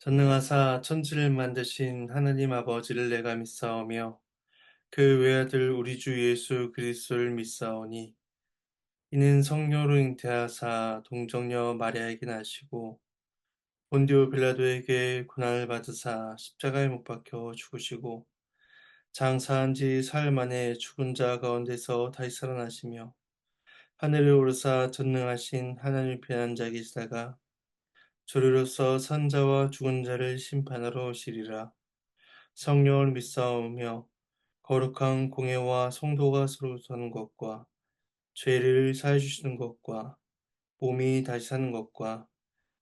전능하사 천지를 만드신 하느님 아버지를 내가 믿사오며 그 외아들 우리 주 예수 그리스도를 믿사오니 이는 성령으로 잉태하사 동정녀 마리아에게 나시고 본디오 빌라도에게 고난을 받으사 십자가에 못 박혀 죽으시고 장사한 지 사흘 만에 죽은 자 가운데서 다시 살아나시며 하늘에 오르사 전능하신 하나님 편한 자 계시다가 저리로서 산 자와 죽은 자를 심판하러 오시리라. 성령을 믿사오며 거룩한 공예와 성도가 서로 사는 것과 죄를 사해 주시는 것과 몸이 다시 사는 것과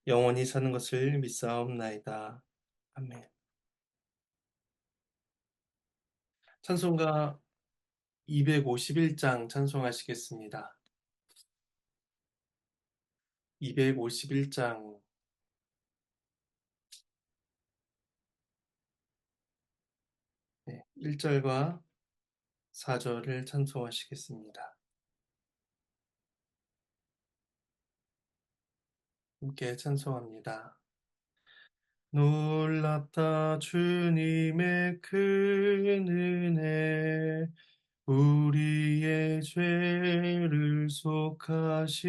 영원히 사는 것을 믿사옵나이다. 아멘. 찬송가 251장 찬송하시겠습니다. 251장 1절과 4절을 찬송하시겠습니다. 함께 찬송합니다. 놀랍다 주님의 큰 은혜 우리의 죄를 속하시려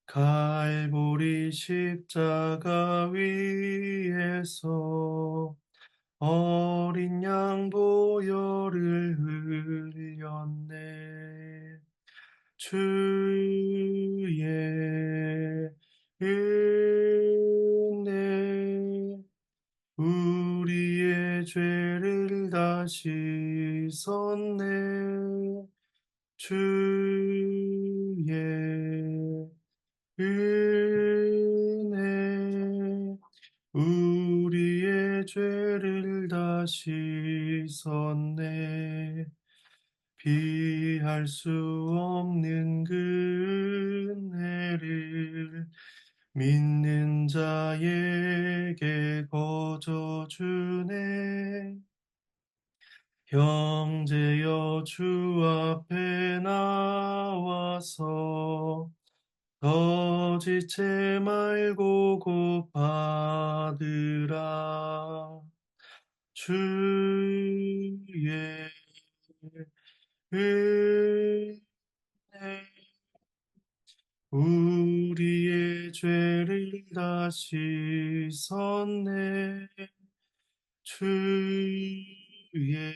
갈보리 십자가 위에서 어린 양 보혈을 흘렸네. 주의 은혜 우리의 죄를 다 씻었네. 주의 은혜 우리의 죄를 다 씻었네. 비할 수 없는 그 은혜를 믿는 자에게 거저 주네. 형제여 주 앞에 나와서 거짓체 말고 곧 받으라. 주의 은혜 우리의 죄를 다 씻었네. 주의 은혜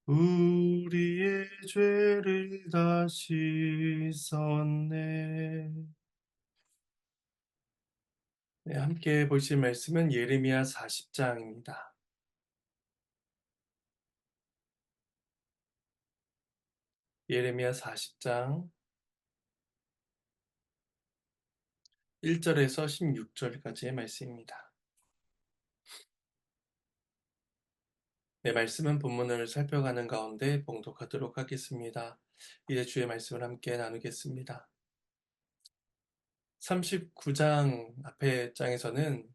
우리의 죄를 다 씻었네. 네, 함께 보실 말씀은 예레미야 40장입니다. 예레미야 40장 1절에서 16절까지의 말씀입니다. 네, 말씀은 본문을 살펴가는 가운데 봉독하도록 하겠습니다. 이제 주의 말씀을 함께 나누겠습니다. 39장 앞의 장에서는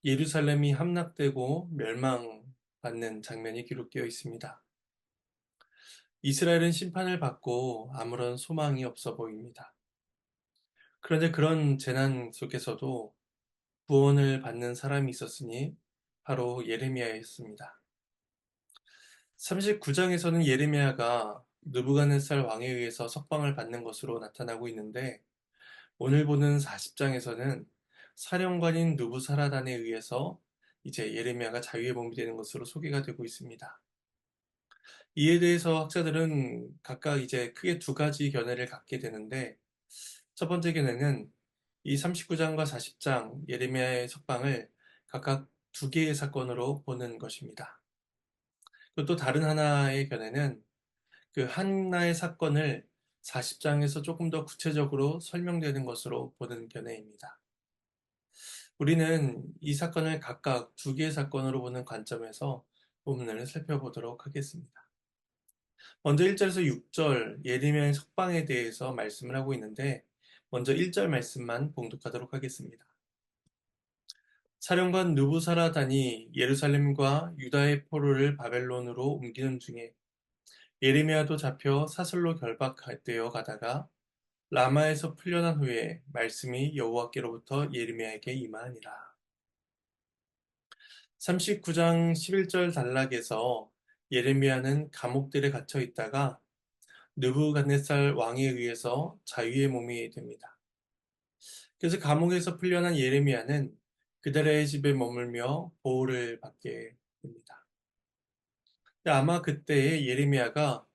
예루살렘이 함락되고 멸망받는 장면이 기록되어 있습니다. 이스라엘은 심판을 받고 아무런 소망이 없어 보입니다. 그런데 그런 재난 속에서도 구원을 받는 사람이 있었으니 바로 예레미야였습니다. 39장에서는 예레미야가 느부갓네살 왕에 의해서 석방을 받는 것으로 나타나고 있는데 오늘 보는 40장에서는 사령관인 느부사라단에 의해서 이제 예레미야가 자유의 몸이 되는 것으로 소개가 되고 있습니다. 이에 대해서 학자들은 각각 이제 크게 두 가지 견해를 갖게 되는데 첫 번째 견해는 이 39장과 40장 예레미야의 석방을 각각 두 개의 사건으로 보는 것입니다. 또 다른 하나의 견해는 그 하나의 사건을 40장에서 조금 더 구체적으로 설명되는 것으로 보는 견해입니다. 우리는 이 사건을 각각 두 개의 사건으로 보는 관점에서 본문을 살펴보도록 하겠습니다. 먼저 1절에서 6절 예레미야의 석방에 대해서 말씀을 하고 있는데 먼저 1절 말씀만 봉독하도록 하겠습니다. 사령관 느부사라단이 예루살렘과 유다의 포로를 바벨론으로 옮기는 중에 예레미야도 잡혀 사슬로 결박되어 가다가 라마에서 풀려난 후에 말씀이 여호와께로부터 예레미야에게 임하니라. 39장 11절 단락에서 예레미야는 감옥들에 갇혀 있다가 느부갓네살 왕에 의해서 자유의 몸이 됩니다. 그래서 감옥에서 풀려난 예레미야는 그달의 집에 머물며 보호를 받게 됩니다. 근데 아마 그때에 예레미야가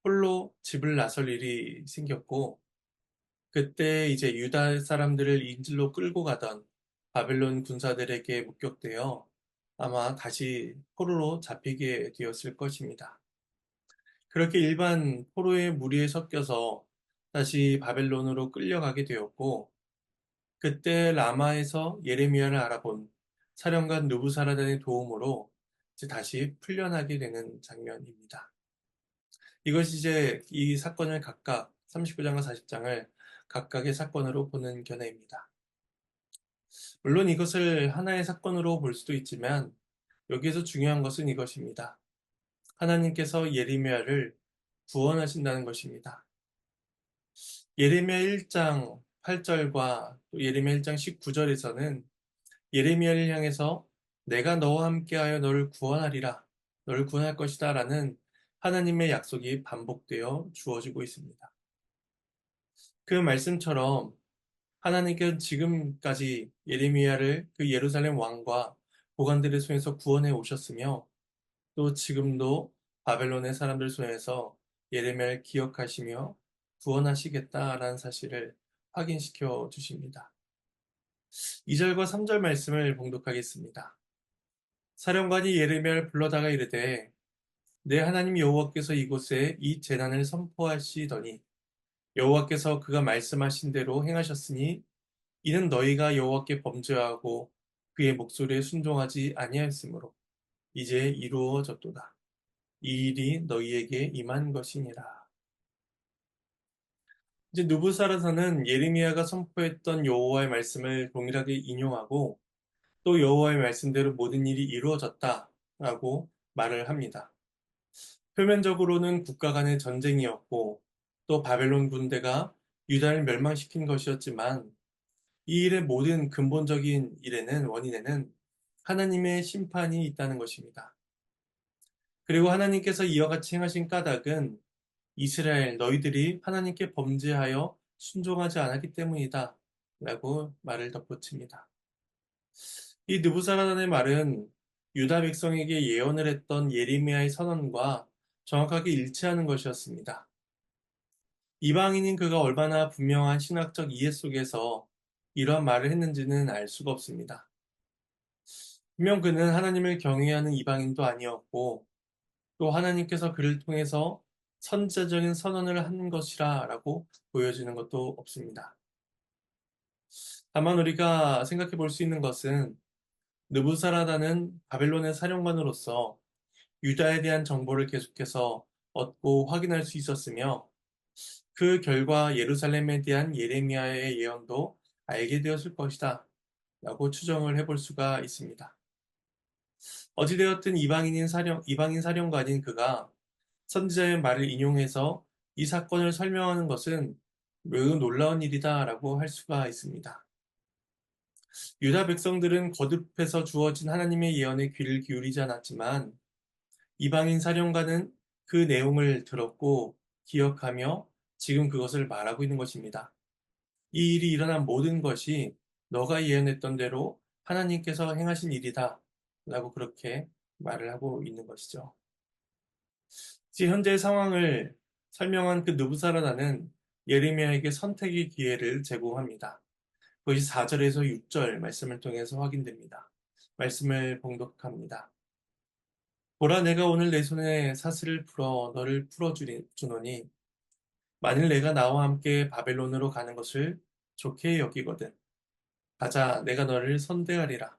홀로 집을 나설 일이 생겼고, 그때 이제 유다 사람들을 인질로 끌고 가던 바벨론 군사들에게 목격되어 아마 다시 포로로 잡히게 되었을 것입니다. 그렇게 일반 포로의 무리에 섞여서 다시 바벨론으로 끌려가게 되었고, 그때 라마에서 예레미야를 알아본 사령관 느부사라단의 도움으로 이제 다시 풀려나게 되는 장면입니다. 이것이 이제 이 사건을 각각 39장과 40장을 각각의 사건으로 보는 견해입니다. 물론 이것을 하나의 사건으로 볼 수도 있지만 여기에서 중요한 것은 이것입니다. 하나님께서 예레미야를 구원하신다는 것입니다. 예레미야 1장 8절과 예레미야 1장 19절에서는 예레미야를 향해서 내가 너와 함께하여 너를 구원하리라, 너를 구원할 것이다 라는 하나님의 약속이 반복되어 주어지고 있습니다. 그 말씀처럼 하나님께서는 지금까지 예레미야를 그 예루살렘 왕과 보관들의 손에서 구원해 오셨으며 또 지금도 바벨론의 사람들 손에서 예레미야를 기억하시며 구원하시겠다라는 사실을 확인시켜 주십니다. 2절과 3절 말씀을 봉독하겠습니다. 사령관이 예레미야를 불러다가 이르되 내 하나님 여호와께서 이곳에 이 재난을 선포하시더니 여호와께서 그가 말씀하신 대로 행하셨으니 이는 너희가 여호와께 범죄하고 그의 목소리에 순종하지 아니하였으므로 이제 이루어졌도다. 이 일이 너희에게 임한 것이니라. 이제 느부사라사는 예레미야가 선포했던 여호와의 말씀을 동일하게 인용하고 또 여호와의 말씀대로 모든 일이 이루어졌다라고 말을 합니다. 표면적으로는 국가 간의 전쟁이었고 또 바벨론 군대가 유다를 멸망시킨 것이었지만 이 일의 모든 근본적인 원인에는 하나님의 심판이 있다는 것입니다. 그리고 하나님께서 이와 같이 행하신 까닭은 이스라엘 너희들이 하나님께 범죄하여 순종하지 않았기 때문이다 라고 말을 덧붙입니다. 이 느부사라단의 말은 유다 백성에게 예언을 했던 예레미야의 선언과 정확하게 일치하는 것이었습니다. 이방인인 그가 얼마나 분명한 신학적 이해 속에서 이러한 말을 했는지는 알 수가 없습니다. 분명 그는 하나님을 경외하는 이방인도 아니었고 또 하나님께서 그를 통해서 선지자적인 선언을 한 것이라고 보여지는 것도 없습니다. 다만 우리가 생각해 볼 수 있는 것은 느부사라다는 바벨론의 사령관으로서 유다에 대한 정보를 계속해서 얻고 확인할 수 있었으며 그 결과 예루살렘에 대한 예레미야의 예언도 알게 되었을 것이다 라고 추정을 해볼 수가 있습니다. 어찌되었든 이방인 사령관인 그가 선지자의 말을 인용해서 이 사건을 설명하는 것은 매우 놀라운 일이다라고 할 수가 있습니다. 유다 백성들은 거듭해서 주어진 하나님의 예언에 귀를 기울이지 않았지만 이방인 사령관은 그 내용을 들었고 기억하며 지금 그것을 말하고 있는 것입니다. 이 일이 일어난 모든 것이 너가 예언했던 대로 하나님께서 행하신 일이다 라고 그렇게 말을 하고 있는 것이죠. 현재의 상황을 설명한 그 느부사라다는 예레미야에게 선택의 기회를 제공합니다. 그것이 4절에서 6절 말씀을 통해서 확인됩니다. 말씀을 봉독합니다. 보라 내가 오늘 내 손에 사슬을 풀어 너를 풀어주노니 만일 내가 나와 함께 바벨론으로 가는 것을 좋게 여기거든 가자 내가 너를 선대하리라.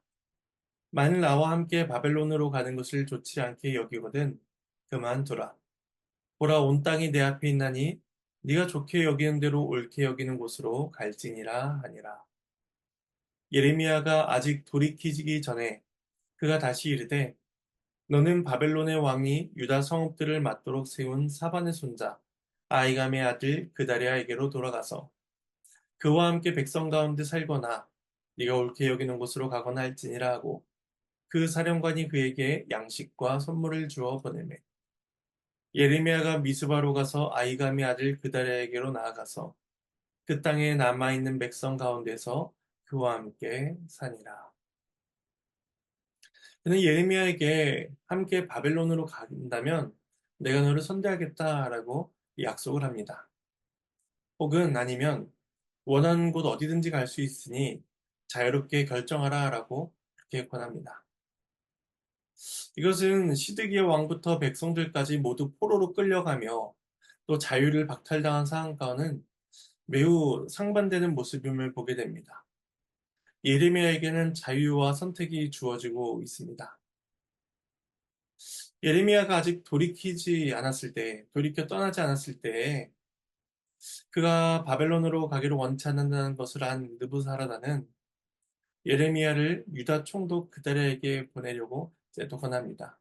만일 나와 함께 바벨론으로 가는 것을 좋지 않게 여기거든 그만두라. 보라 온 땅이 내 앞에 있나니 네가 좋게 여기는 대로 옳게 여기는 곳으로 갈지니라 하니라. 예레미야가 아직 돌이키기 전에 그가 다시 이르되 너는 바벨론의 왕이 유다 성읍들을 맞도록 세운 사반의 손자 아이감의 아들 그다리아에게로 돌아가서 그와 함께 백성 가운데 살거나 네가 옳게 여기는 곳으로 가거나 할지니라 하고 그 사령관이 그에게 양식과 선물을 주어 보내매 예레미야가 미스바로 가서 아이감의 아들 그다랴에게로 나아가서 그 땅에 남아있는 백성 가운데서 그와 함께 사니라. 그는 예레미야에게 함께 바벨론으로 간다면 내가 너를 선대하겠다라고 약속을 합니다. 혹은 아니면 원하는 곳 어디든지 갈 수 있으니 자유롭게 결정하라라고 그렇게 권합니다. 이것은 시드기야 왕부터 백성들까지 모두 포로로 끌려가며 또 자유를 박탈당한 상황과는 매우 상반되는 모습임을 보게 됩니다. 예레미야에게는 자유와 선택이 주어지고 있습니다. 예레미야가 아직 돌이키지 않았을 때, 돌이켜 떠나지 않았을 때, 그가 바벨론으로 가기를 원치 않는다는 것을 안 느부사라다는 예레미야를 유다 총독 그다랴에게 보내려고 또 권합니다.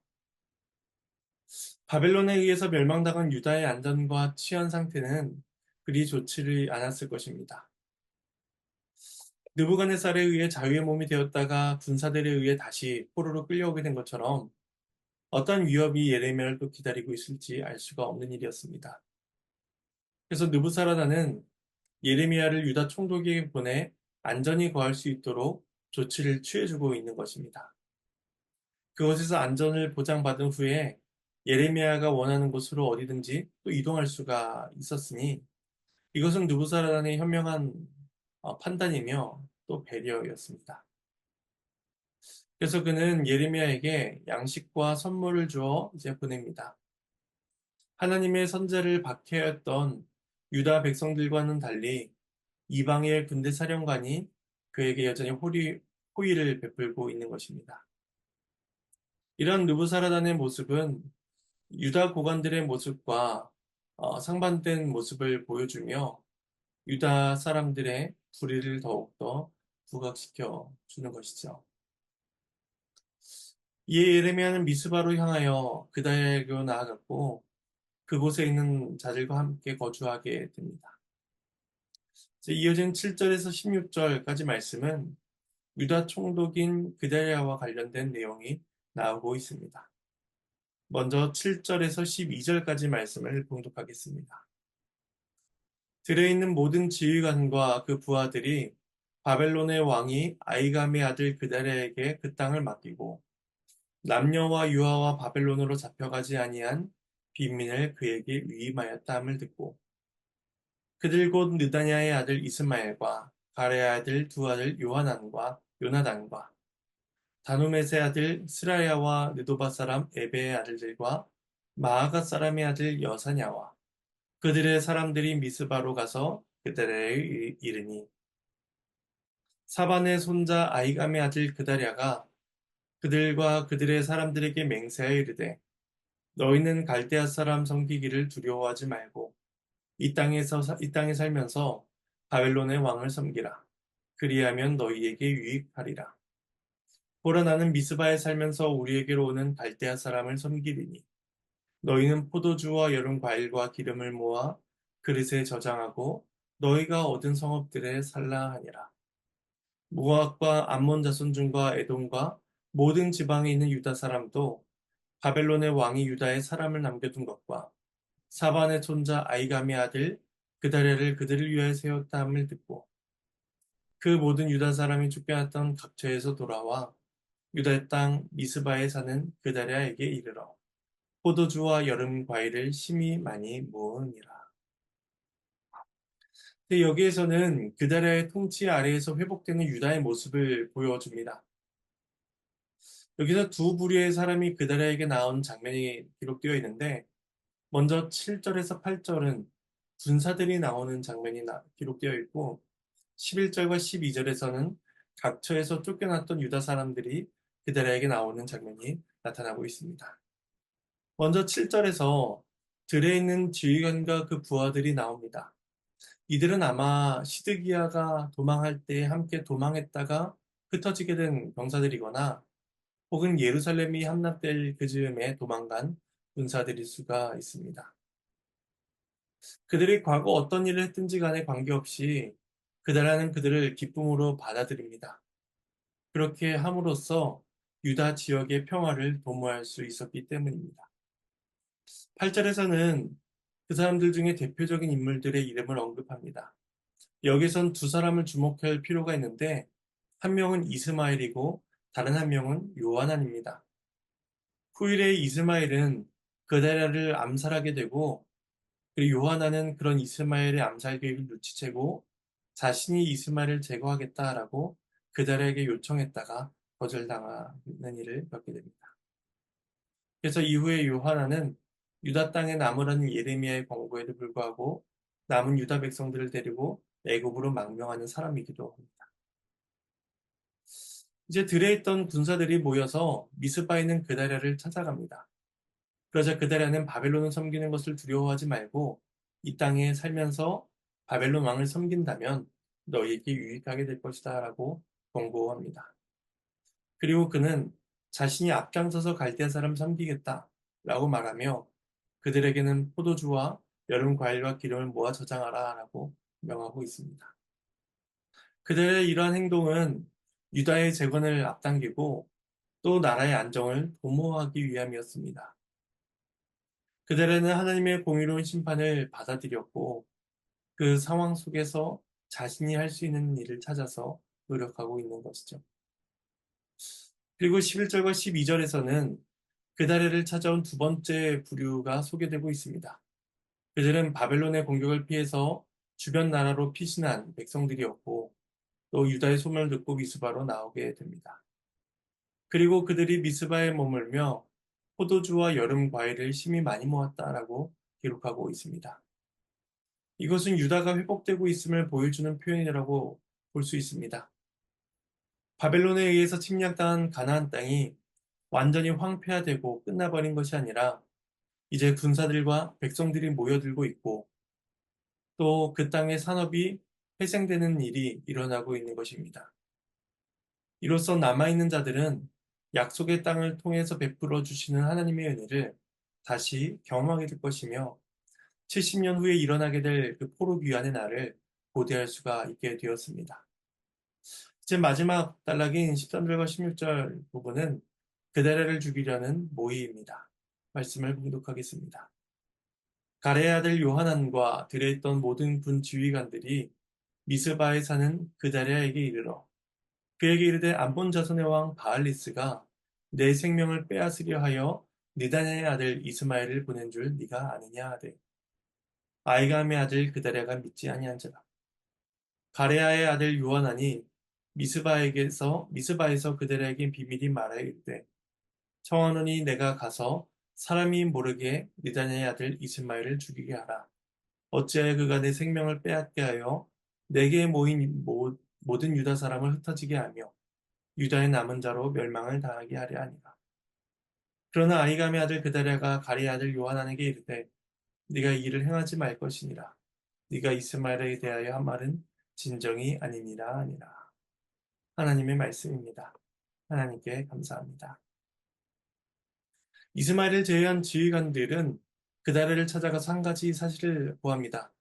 바벨론에 의해서 멸망당한 유다의 안전과 치안 상태는 그리 좋지를 않았을 것입니다. 느부갓네살에 의해 자유의 몸이 되었다가 군사들에 의해 다시 포로로 끌려오게 된 것처럼 어떤 위협이 예레미야를 또 기다리고 있을지 알 수가 없는 일이었습니다. 그래서 느부사라다는 예레미야를 유다 총독에게 보내 안전히 거할 수 있도록 조치를 취해주고 있는 것입니다. 그곳에서 안전을 보장받은 후에 예레미야가 원하는 곳으로 어디든지 또 이동할 수가 있었으니 이것은 느부사라단의 현명한 판단이며 또 배려였습니다. 그래서 그는 예레미야에게 양식과 선물을 주어 이제 보냅니다. 하나님의 선제를 박해했던 유다 백성들과는 달리 이방의 군대 사령관이 그에게 여전히 호의를 베풀고 있는 것입니다. 이런 느부사라단의 모습은 유다 고관들의 모습과 상반된 모습을 보여주며 유다 사람들의 불의를 더욱더 부각시켜 주는 것이죠. 이에 예레미야는 미스바로 향하여 그다야에게로 나아갔고 그곳에 있는 자들과 함께 거주하게 됩니다. 이어진 7절에서 16절까지 말씀은 유다 총독인 그다랴와 관련된 내용이 나오고 있습니다. 먼저 7절에서 12절까지 말씀을 봉독하겠습니다. 들에 있는 모든 지휘관과 그 부하들이 바벨론의 왕이 아이감의 아들 그다랴에게 그 땅을 맡기고 남녀와 유아와 바벨론으로 잡혀가지 아니한 빈민을 그에게 위임하였다 함을 듣고 그들 곧 느다냐의 아들 이스마엘과 가레의 아들 두 아들 요하난과 요나단과 다누메스의 아들 스라야와 느도바 사람 에베의 아들들과 마아가 사람의 아들 여사냐와 그들의 사람들이 미스바로 가서 그다랴에 이르니 사반의 손자 아이감의 아들 그다랴가 그들과 그들의 사람들에게 맹세하여 이르되 너희는 갈대아 사람 섬기기를 두려워하지 말고 이 땅에 살면서 바벨론의 왕을 섬기라. 그리하면 너희에게 유익하리라. 보라 나는 미스바에 살면서 우리에게로 오는 갈대아 사람을 섬기리니 너희는 포도주와 여름 과일과 기름을 모아 그릇에 저장하고 너희가 얻은 성읍들에 살라 하니라. 모압과 암몬 자손 중과 에돔과 모든 지방에 있는 유다 사람도 바벨론의 왕이 유다에 사람을 남겨둔 것과 사반의 손자 아이감의 아들 그다랴를 그들을 위하여 세웠다 함을 듣고 그 모든 유다 사람이 쫓겨났던 각처에서 돌아와 유다 땅 미스바에 사는 그다랴에게 이르러 포도주와 여름 과일을 심히 많이 모으니라. 근데 여기에서는 그다랴의 통치 아래에서 회복되는 유다의 모습을 보여줍니다. 여기서 두 부류의 사람이 그다랴에게 나온 장면이 기록되어 있는데 먼저 7절에서 8절은 군사들이 나오는 장면이 기록되어 있고 11절과 12절에서는 각처에서 쫓겨났던 유다 사람들이 그다랴에게 나오는 장면이 나타나고 있습니다. 먼저 7절에서 들에 있는 지휘관과 그 부하들이 나옵니다. 이들은 아마 시드기야가 도망할 때 함께 도망했다가 흩어지게 된 병사들이거나 혹은 예루살렘이 함락될 그 즈음에 도망간 군사들일 수가 있습니다. 그들이 과거 어떤 일을 했든지 간에 관계없이 그달라는 그들을 기쁨으로 받아들입니다. 그렇게 함으로써 유다 지역의 평화를 도모할 수 있었기 때문입니다. 8절에서는 그 사람들 중에 대표적인 인물들의 이름을 언급합니다. 여기선 두 사람을 주목할 필요가 있는데 한 명은 이스마엘이고 다른 한 명은 요하난입니다. 후일에 이스마엘은 그달랴를 암살하게 되고 그리고 요하난은 그런 이스마엘의 암살 계획을 눈치채고 자신이 이스마엘을 제거하겠다라고 그달랴에게 요청했다가 거절당하는 일을 겪게 됩니다. 그래서 이후에 요하난은 유다 땅에 남으라는 예레미야의 권고에도 불구하고 남은 유다 백성들을 데리고 애굽으로 망명하는 사람이기도 합니다. 이제 들에 있던 군사들이 모여서 미스바에 있는 그달랴를 찾아갑니다. 그러자 그달랴는 바벨론을 섬기는 것을 두려워하지 말고 이 땅에 살면서 바벨론 왕을 섬긴다면 너희에게 유익하게 될 것이다 라고 권고합니다. 그리고 그는 자신이 앞장서서 갈대아 사람 섬기겠다 라고 말하며 그들에게는 포도주와 여름 과일과 기름을 모아 저장하라 라고 명하고 있습니다. 그들의 이러한 행동은 유다의 재건을 앞당기고 또 나라의 안정을 도모하기 위함이었습니다. 그들은 하나님의 공의로운 심판을 받아들였고 그 상황 속에서 자신이 할 수 있는 일을 찾아서 노력하고 있는 것이죠. 그리고 11절과 12절에서는 그다레를 찾아온 두 번째 부류가 소개되고 있습니다. 그들은 바벨론의 공격을 피해서 주변 나라로 피신한 백성들이었고 또 유다의 소문을 듣고 미스바로 나오게 됩니다. 그리고 그들이 미스바에 머물며 포도주와 여름 과일을 심히 많이 모았다라고 기록하고 있습니다. 이것은 유다가 회복되고 있음을 보여주는 표현이라고 볼 수 있습니다. 바벨론에 의해서 침략당한 가나안 땅이 완전히 황폐화되고 끝나버린 것이 아니라 이제 군사들과 백성들이 모여들고 있고 또 그 땅의 산업이 회생되는 일이 일어나고 있는 것입니다. 이로써 남아있는 자들은 약속의 땅을 통해서 베풀어 주시는 하나님의 은혜를 다시 경험하게 될 것이며 70년 후에 일어나게 될 그 포로 귀환의 날을 고대할 수가 있게 되었습니다. 이제 마지막 단락인 13절과 16절 부분은 그다레를 죽이려는 모의입니다. 말씀을 봉독하겠습니다. 가레의 아들 요하난과 들에 있던 모든 군 지휘관들이 미스바에 사는 그다랴에게 이르러 그에게 이르되 암본 자손의 왕 바알리스가 내 생명을 빼앗으려 하여 느다냐의 아들 이스마엘을 보낸 줄 네가 아느냐 하되 아이감의 아들 그다랴가 믿지 아니한지라. 가레아의 아들 요하난이 미스바에서 그들에게 비밀이 말하여 이르되 청하노니 내가 가서 사람이 모르게 느다냐의 아들 이스마엘을 죽이게 하라. 어찌하여 그가 내 생명을 빼앗게 하여 내게 모인 모든 유다 사람을 흩어지게 하며 유다의 남은 자로 멸망을 당하게 하려 하니라. 그러나 아히감의 아들 그다랴가 가리의 아들 요하난에게 이르되 네가 이 일을 행하지 말 것이니라. 네가 이스마엘에 대하여 한 말은 진정이 아니니라 하니라. 하나님의 말씀입니다. 하나님께 감사합니다. 이스마엘을 제외한 지휘관들은 그다랴를 찾아가서 한 가지 사실을 고합니다.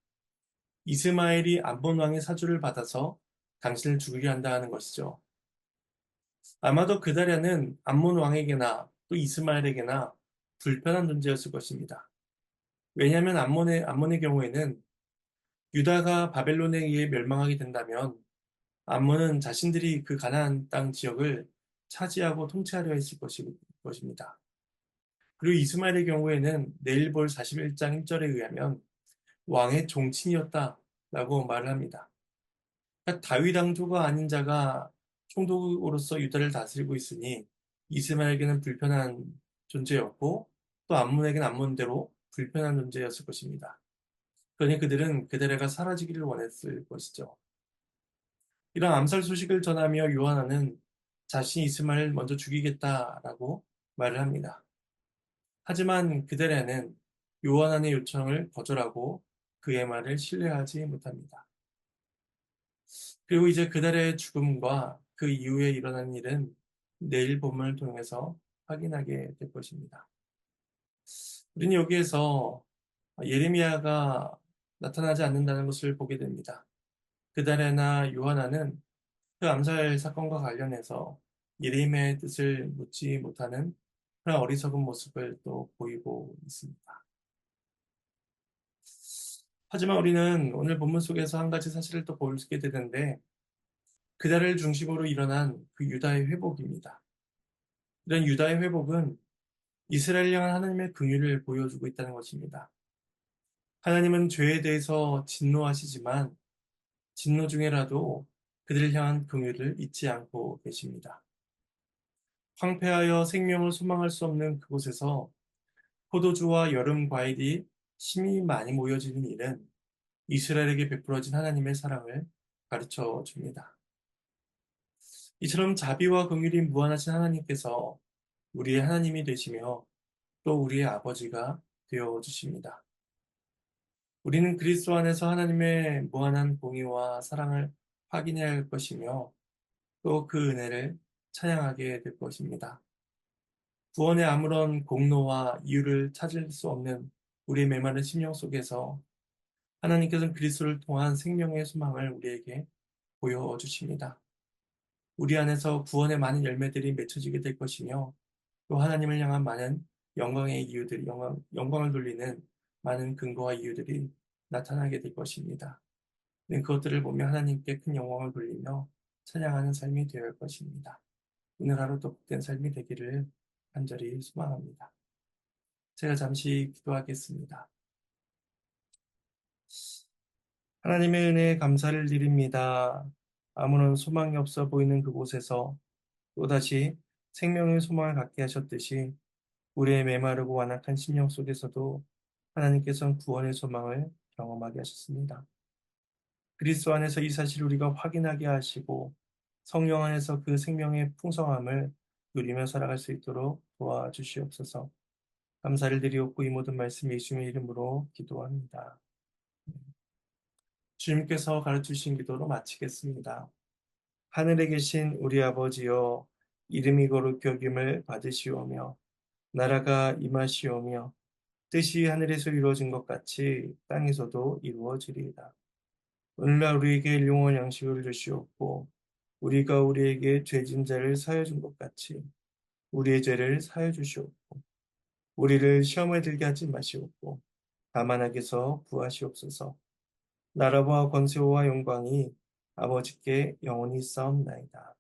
이스마엘이 암본 왕의 사주를 받아서 당신을 죽이게 한다 하는 것이죠. 아마도 그다랴는 암몬 왕에게나 또 이스마엘에게나 불편한 존재였을 것입니다. 왜냐하면 암몬의 경우에는 유다가 바벨론에 의해 멸망하게 된다면 암몬은 자신들이 그 가나안 땅 지역을 차지하고 통치하려 했을 것입니다. 그리고 이스마엘의 경우에는 내일 볼 41장 1절에 의하면 왕의 종친이었다라고 말을 합니다. 그러니까 다윗 왕조가 아닌 자가 총독으로서 유다를 다스리고 있으니 이스마엘에게는 불편한 존재였고 또 암몬에게는 암몬대로 불편한 존재였을 것입니다. 그러니 그들은 그대레가 사라지기를 원했을 것이죠. 이런 암살 소식을 전하며 요하나는 자신이 이스마엘을 먼저 죽이겠다라고 말을 합니다. 하지만 그대레는 요하난의 요청을 거절하고 그의 말을 신뢰하지 못합니다. 그리고 이제 그달의 죽음과 그 이후에 일어난 일은 내일 본문을 통해서 확인하게 될 것입니다. 우리는 여기에서 예레미야가 나타나지 않는다는 것을 보게 됩니다. 그다레나 요하나는 그 암살 사건과 관련해서 예림의 뜻을 묻지 못하는 그런 어리석은 모습을 또 보이고 있습니다. 하지만 우리는 오늘 본문 속에서 한 가지 사실을 또 보게 되는데 그달을 중심으로 일어난 그 유다의 회복입니다. 이런 유다의 회복은 이스라엘 향한 하나님의 긍휼을 보여주고 있다는 것입니다. 하나님은 죄에 대해서 진노하시지만 진노 중에라도 그들을 향한 긍휼을 잊지 않고 계십니다. 황폐하여 생명을 소망할 수 없는 그곳에서 포도주와 여름 과일이 심히 많이 모여지는 일은 이스라엘에게 베풀어진 하나님의 사랑을 가르쳐 줍니다. 이처럼 자비와 긍휼이 무한하신 하나님께서 우리의 하나님이 되시며 또 우리의 아버지가 되어 주십니다. 우리는 그리스도 안에서 하나님의 무한한 공의와 사랑을 확인해야 할 것이며 또 그 은혜를 찬양하게 될 것입니다. 구원의 아무런 공로와 이유를 찾을 수 없는 우리의 메마른 심령 속에서 하나님께서는 그리스도를 통한 생명의 소망을 우리에게 보여주십니다. 우리 안에서 구원의 많은 열매들이 맺혀지게 될 것이며 또 하나님을 향한 많은 영광의 이유들이 영광을 돌리는 많은 근거와 이유들이 나타나게 될 것입니다. 그것들을 보며 하나님께 큰 영광을 돌리며 찬양하는 삶이 되어야 할 것입니다. 오늘 하루도 복된 삶이 되기를 간절히 소망합니다. 제가 잠시 기도하겠습니다. 하나님의 은혜에 감사를 드립니다. 아무런 소망이 없어 보이는 그곳에서 또다시 생명의 소망을 갖게 하셨듯이 우리의 메마르고 완악한 심령 속에서도 하나님께서는 구원의 소망을 경험하게 하셨습니다. 그리스도 안에서 이 사실을 우리가 확인하게 하시고 성령 안에서 그 생명의 풍성함을 누리며 살아갈 수 있도록 도와주시옵소서. 감사를 드리옵고 이 모든 말씀 예수님의 이름으로 기도합니다. 주님께서 가르치신 기도로 마치겠습니다. 하늘에 계신 우리 아버지여 이름이 거룩히 여김을 받으시오며 나라가 임하시오며 뜻이 하늘에서 이루어진 것 같이 땅에서도 이루어지리이다. 오늘날 우리에게 일용할 양식을 주시옵고 우리가 우리에게 죄진 자를 사하여 준 것 같이 우리의 죄를 사하여 주시옵고 우리를 시험에 들게 하지 마시옵고 다만 악에서 구하시옵소서. 나라와 권세와 영광이 아버지께 영원히 싸움나이다.